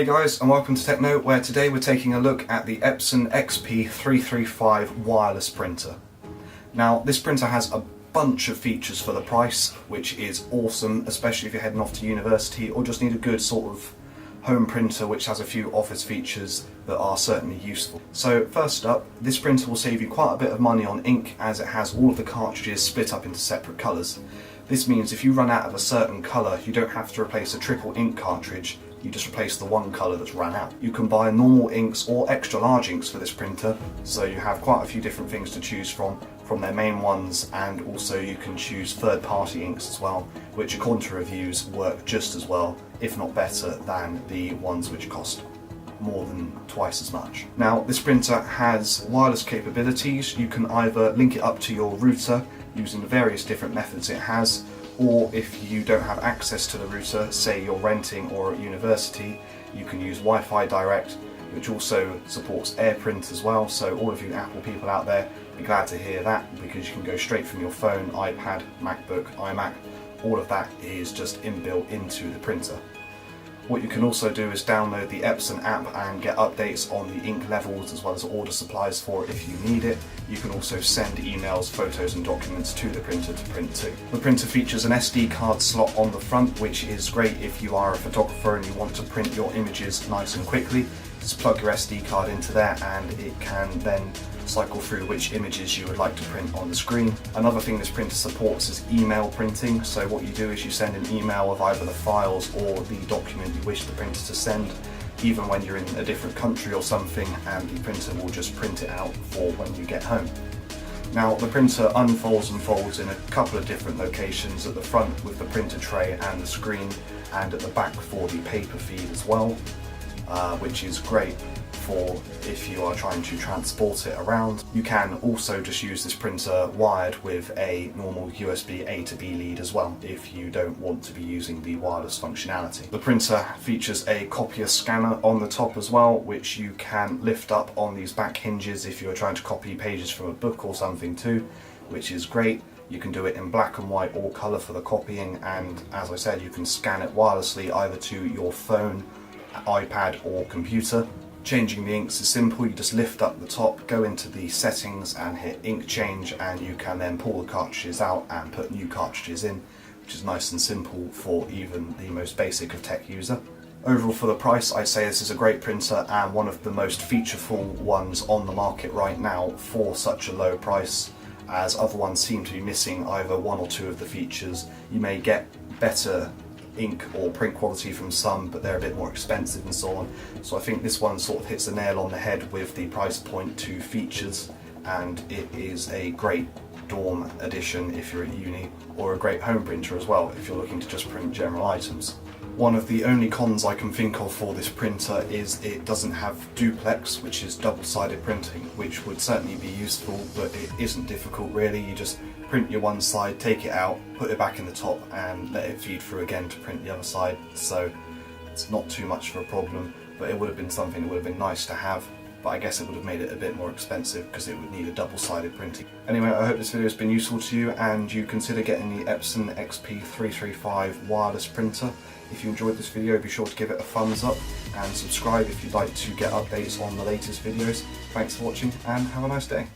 Hey guys, and welcome to TechKnow, where today we're taking a look at the Epson XP335 wireless printer. Now, this printer has a bunch of features for the price, which is awesome, especially if you're heading off to university or just need a good sort of home printer which has a few office features that are certainly useful. So first up, this printer will save you quite a bit of money on ink, as it has all of the cartridges split up into separate colours. This means if you run out of a certain colour, you don't have to replace a triple ink cartridge, you just replace the one colour that's run out. You can buy normal inks or extra large inks for this printer, so you have quite a few different things to choose from their main ones, and also you can choose third-party inks as well, which according to reviews work just as well, if not better, than the ones which cost more than twice as much. Now, this printer has wireless capabilities. You can either link it up to your router using the various different methods it has, or if you don't have access to the router, say you're renting or at university, you can use Wi-Fi Direct, which also supports AirPrint as well. So all of you Apple people out there, be glad to hear that, because you can go straight from your phone, iPad, MacBook, iMac, all of that is just inbuilt into the printer. What you can also do is download the Epson app and get updates on the ink levels, as well as order supplies for it if you need it. You can also send emails, photos and documents to the printer to print to. The printer features an SD card slot on the front, which is great if you are a photographer and you want to print your images nice and quickly. Just plug your SD card into there and it can then cycle through which images you would like to print on the screen. Another thing this printer supports is email printing. So what you do is you send an email of either the files or the document you wish the printer to send, even when you're in a different country or something, and the printer will just print it out for when you get home. Now, the printer unfolds and folds in a couple of different locations, at the front with the printer tray and the screen, and at the back for the paper feed as well, which is great for if you are trying to transport it around. You can also just use this printer wired with a normal USB A to B lead as well, if you don't want to be using the wireless functionality. The printer features a copier scanner on the top as well, which you can lift up on these back hinges if you're trying to copy pages from a book or something too, which is great. You can do it in black and white or colour for the copying, and as I said, you can scan it wirelessly either to your phone, iPad or computer. Changing the inks is simple. You just lift up the top, go into the settings and hit ink change, and you can then pull the cartridges out and put new cartridges in, which is nice and simple for even the most basic of tech user. Overall, for the price, I'd say this is a great printer and one of the most featureful ones on the market right now for such a low price, as other ones seem to be missing either one or two of the features. You may get better ink or print quality from some, but they're a bit more expensive and so on. So I think this one sort of hits the nail on the head with the price point to features, and it is a great dorm edition if you're at uni, or a great home printer as well if you're looking to just print general items. One of the only cons I can think of for this printer is it doesn't have duplex, which is double-sided printing, which would certainly be useful, but it isn't difficult really. You just print your one side, take it out, put it back in the top and let it feed through again to print the other side, so it's not too much of a problem, but it would have been something that would have been nice to have, but I guess it would have made it a bit more expensive because it would need a double-sided printing. Anyway, I hope this video has been useful to you and you consider getting the Epson XP335 wireless printer. If you enjoyed this video, be sure to give it a thumbs up and subscribe if you'd like to get updates on the latest videos. Thanks for watching and have a nice day.